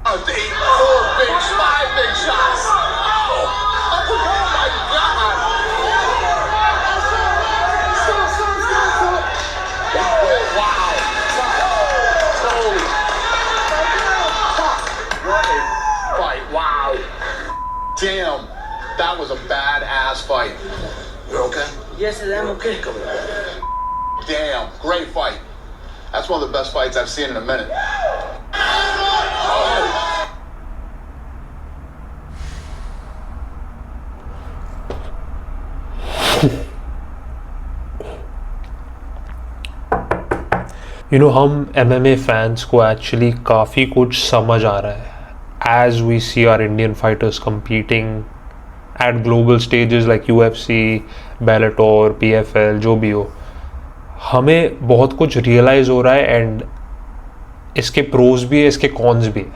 Four big, five big shots. Oh my God. Wow. Holy. What a fight. Wow. Damn. That was a badass fight. You're okay? Yes, I'm okay. Damn. Great fight. That's one of the best fights I've seen in a minute. हम MMA fans को actually काफ़ी कुछ समझ आ रहा है as we see are Indian fighters competing at global stages like UFC, Bellator, PFL, जो भी हो. हमें बहुत कुछ रियलाइज़ हो रहा है एंड इसके प्रोज भी है, इसके कॉन्स भी है.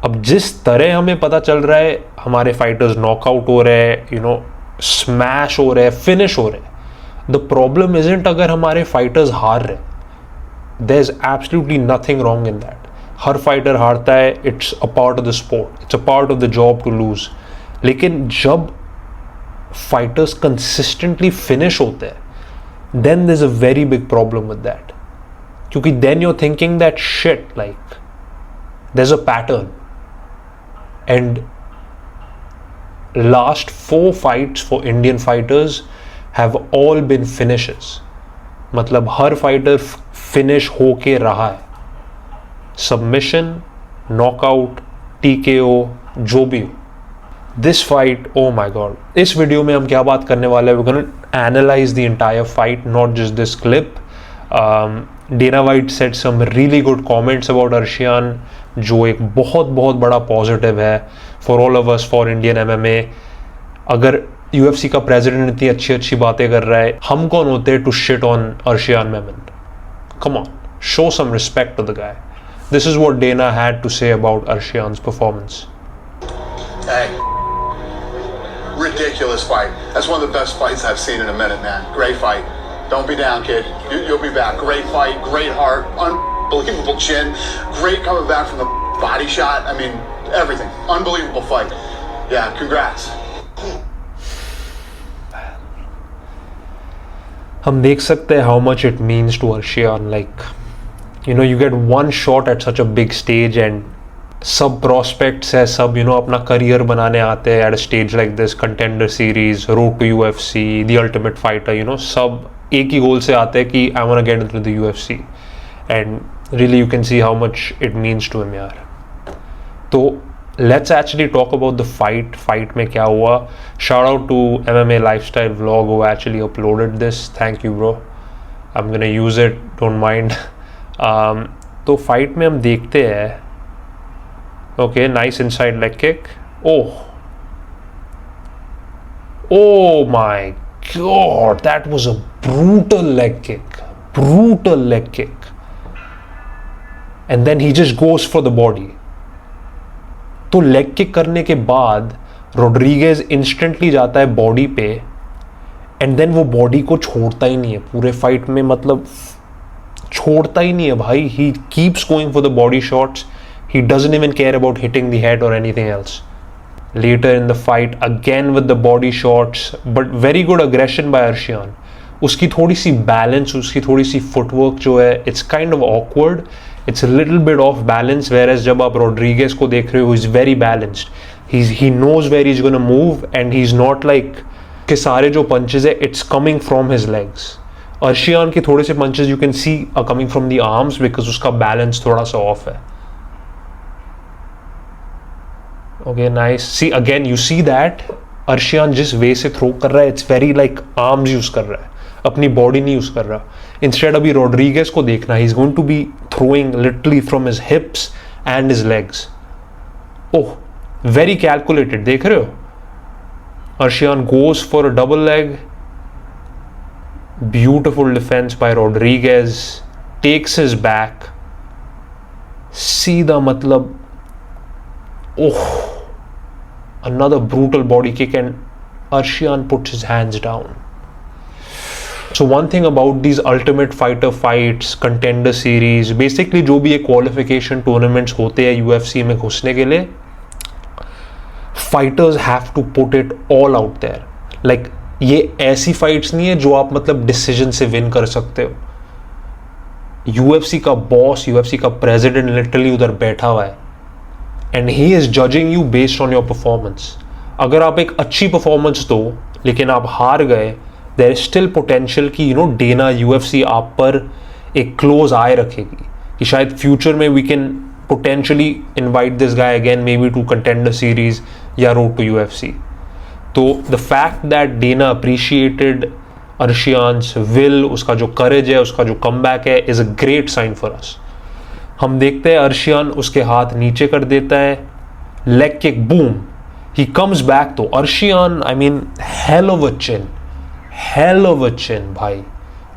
अब जिस तरह हमें पता चल रहा है हमारे फाइटर्स नॉकआउट हो रहे हैं, स्मैश हो रहे हैं, फिनिश हो रहे हैं. द प्रॉब्लम इजंट अगर हमारे फाइटर्स हार रहे, there is absolutely nothing wrong in that. हर फाइटर हारता है, it's a part of the sport, it's a part of the job to lose. लेकिन जब फाइटर्स कंसिस्टेंटली फिनिश होते हैं, then there's a very big problem with that. Because then you're thinking that shit, like there's a pattern. And last 4 fights for Indian fighters have all been finishes. मतलब हर fighter finish होके रहा है. Submission, knockout, TKO, जो भी हो. This fight, oh my god. इस video में हम क्या बात करने वाले हैं? We're gonna analyze the entire fight, not just this clip. Dana White said some really good comments about Arshian, जो एक बहुत बहुत बड़ा पॉजिटिव है for all of us, for Indian MMA. अगर UFC का प्रेसिडेंट इतनी अच्छी अच्छी बातें कर रहा है, हम कौन होते हैं to shit on Arshian Memon? Come on, show some respect to the guy. This is what Dana had to say about Arshian's performance. Hey. Ridiculous fight. That's one of the best fights I've seen in a minute, man. Great fight. Don't be down, kid. You'll be back. Great fight, great heart, unbelievable chin, great coming back from the body shot. I mean, everything. Unbelievable fight. Yeah, congrats. हम देख सकते हैं how much it means to Arshian. Like, you get one shot at such a big stage and सब prospects है, सब अपना career बनाने आते हैं at a stage like this, contender series, road to UFC, the ultimate fighter, सब एक ही गोल से आते हैं कि I want to get into the UFC. And really you can see how much it means to him यार. तो let's actually talk about the fight में क्या हुआ. Shout out to MMA lifestyle vlog who actually uploaded this. Thank you bro, I am gonna use it, don't mind. तो fight में हम देखते हैं. Okay, nice inside leg kick. Oh my god, that was a brutal leg kick. Brutal leg kick. And then he just goes for the body. तो leg kick करने के बाद Rodriguez instantly जाता है बॉडी पे एंड देन वो body को छोड़ता ही नहीं है पूरे फाइट में. मतलब छोड़ता ही नहीं है भाई. He keeps going for the body shots. He doesn't even care about hitting the head or anything else. Later in the fight, again with the body shots, but very good aggression by Arshian. उसकी थोड़ी सी balance, उसकी थोड़ी सी footwork जो है, it's kind of awkward. It's a little bit off balance. Whereas जब आप Rodriguez को देख रहे हो, he's very balanced. He knows where he's gonna move, and he's not like के सारे जो punches है, it's coming from his legs. Arshian के थोड़े से punches you can see are coming from the arms because उसका balance थोड़ा सा off है. Okay, nice. See, again, you see that Arshian जिस वे से थ्रो कर रहा है, it's very like arms use कर रहा है, अपनी बॉडी नहीं यूज कर रहा. Instead अभी Rodriguez को देखना, he's going to be throwing literally from his hips and his legs. Oh, very calculated. देख रहे हो? Arshian goes for a double leg. Beautiful defense by Rodriguez. Takes his back. सीधा मतलब, oh. Another brutal body kick and Arshian puts his hands down. So one thing about these Ultimate Fighter fights, Contender Series, basically जो भी ये qualification tournaments होते हैं UFC में घुसने के लिए, fighters have to put it all out there. Like ये ऐसी fights नहीं है जो आप मतलब decision से win कर सकते हो. UFC का boss, UFC का president literally उधर बैठा हुआ है and he is judging you based on your performance. अगर आप एक अच्छी performance दो लेकिन आप हार गए, there is still potential कि डेना UFC आप पर एक close eye रखेगी कि शायद future में we can potentially invite this guy again maybe to Contender Series या road to UFC. तो the fact that Dana appreciated Arshian's will, उसका जो courage है, उसका जो comeback है, is a great sign for us. हम देखते हैं Arshian उसके हाथ नीचे कर देता है, leg kick, boom, he comes back. तो Arshian, I mean, hell of a chin, bhai.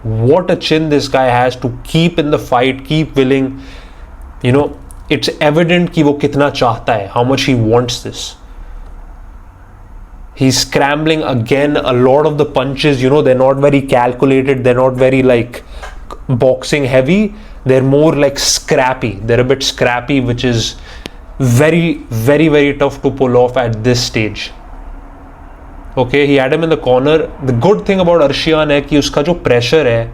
What a chin this guy has to keep in the fight, keep willing. It's evident कि वो कितना चाहता है, how much he wants this. He's scrambling again. A lot of the punches, they're not very calculated. They're not very like boxing heavy. They're more like scrappy. They're a bit scrappy, which is very, very, very tough to pull off at this stage. Okay, he had him in the corner. The good thing about Arshian है कि उसका जो pressure है,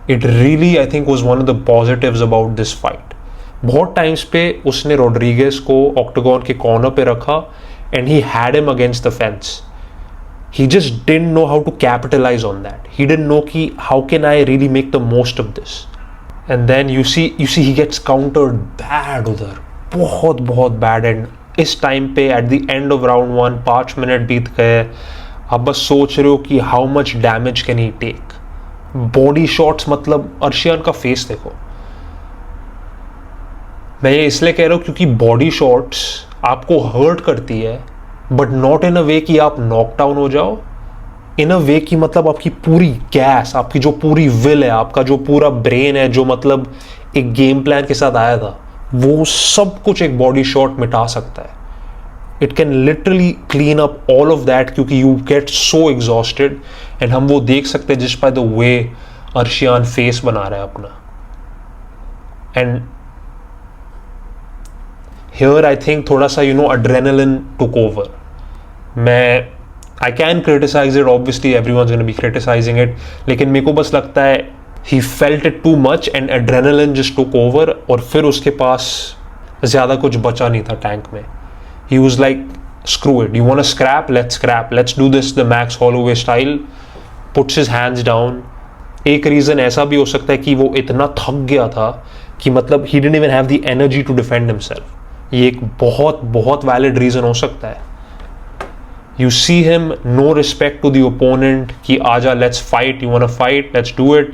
it really I think was one of the positives about this fight. बहुत times पे उसने Rodriguez को octagon के corner पे रखा and he had him against the fence. He just didn't know how to capitalize on that. He didn't know कि how can I really make the most of this. And then you see he gets countered bad उधर, बहुत bad. And इस time पे at the end of round 1 5 minute बीत गए, आप बस सोच रहे हो कि how much damage can he take. Body shots, मतलब अर्शियान का फेस देखो. मैं ये इसलिए कह रहा हूँ क्योंकि बॉडी शॉट्स आपको हर्ट करती है, बट नॉट इन अ वे कि आप नॉकडाउन हो जाओ, इन अ वे कि मतलब आपकी पूरी गैस, आपकी जो पूरी विल है, आपका जो पूरा ब्रेन है, जो मतलब एक गेम प्लान के साथ आया था, वो सब कुछ एक बॉडी शॉट मिटा सकता है. It can literally clean up all of that, क्योंकि you get so exhausted. And हम वो देख सकते हैं जिस by the way Arshiyan face बना रहा है अपना. एंड हियर आई थिंक थोड़ा सा एड्रेनलिन टुक ओवर. मैं I can criticise it, obviously everyone's gonna be criticising it, लेकिन मेरे को बस लगता है he felt it too much and adrenaline just took over. और फिर उसके पास ज़्यादा कुछ बचा नहीं था टैंक में. He was like, screw it, you want to scrap, let's do this the Max Holloway style. Puts his hands down. एक रीज़न ऐसा भी हो सकता है कि वो इतना थक गया था कि मतलब he didn't even have the energy to defend himself. ये एक बहुत valid reason हो सकता है. You see him, no respect to the opponent, कि आजा, let's fight, you want to fight, let's do it.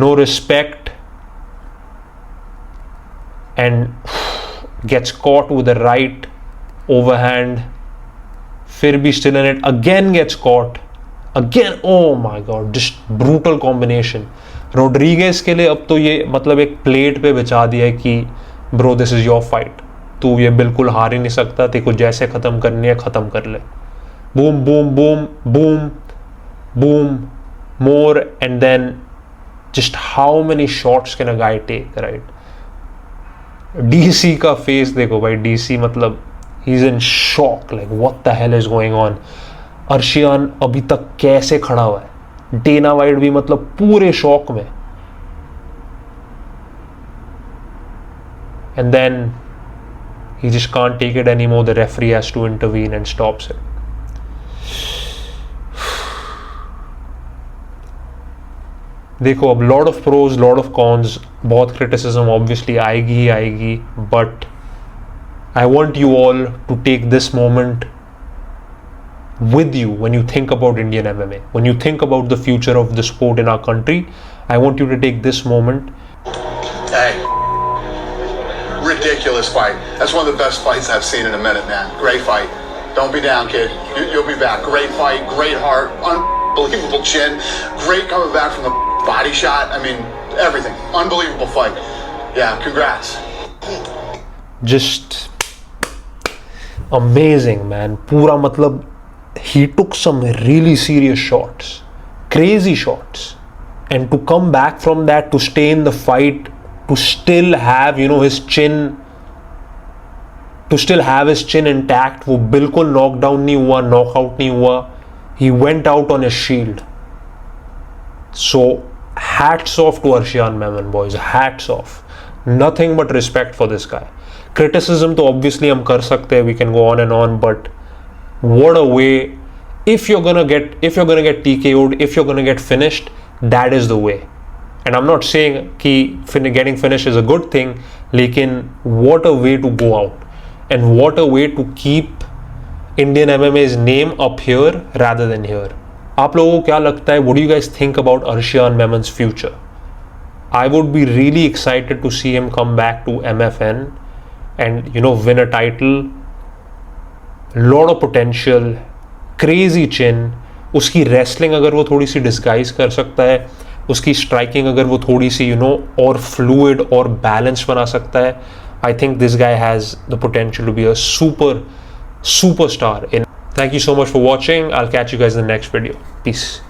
No respect, and gets caught with the right overhand. फिर भी still in it, again gets caught, again. Oh my god, just brutal combination. Rodriguez के लिए अब तो ये मतलब एक plate पे बिछा दिया है कि bro this is your fight, तू ये बिल्कुल हार ही नहीं सकता, तेरे को जैसे ख़त्म करनी है ख़त्म कर ले. Boom boom boom boom boom more, and then just how many shots can a guy take, right? DC का फेस देखो भाई. DC मतलब he's in shock, like what the hell is going on. Arshiyan अभी तक कैसे खड़ा हुआ है. डेना वाइट भी मतलब पूरे शॉक में. and then he just can't take it anymore. The referee has to intervene and stops it. देखो अब lot of pros, lot of cons, बहुत criticism obviously आएगी ही आएगी, but I want you all to take this moment with you when you think about Indian MMA, when you think about the future of the sport in our country. I want you to take this moment. Hey, ridiculous fight. That's one of the best fights I've seen in a minute, man. Great fight. Don't be down, kid. You'll be back. Great fight, great heart, unbelievable chin, great coming back from the body shot. I mean, everything. Unbelievable fight. Yeah, congrats. Just amazing, man. पूरा मतलब he took some really serious shots crazy shots, and to come back from that, to stay in the fight, to still have his chin, intact, वो बिल्कुल knockdown नहीं हुआ, knockout नहीं हुआ, he went out on his shield. So hats off to Arshiyan Memon, boys, hats off. Nothing but respect for this guy. Criticism तो obviously हम कर सकते हैं, we can go on and on, but what a way. If you're gonna get TKO'd, if you're gonna get finished, that is the way. And I'm not saying कि getting finished is a good thing, लेकिन what a way to go out, and what a way to keep Indian MMA's name up here rather than here. आप लोगों को क्या लगता है? What do you guys think about Arshiyan Memon's future? I would be really excited to see him come back to MFN and win a title. Lot of potential, crazy chin. उसकी wrestling अगर वो थोड़ी सी disguise कर सकता है, उसकी striking अगर वो थोड़ी सी और fluid और balanced बना सकता है, I think this guy has the potential to be a superstar. Thank you so much for watching. I'll catch you guys in the next video. Peace.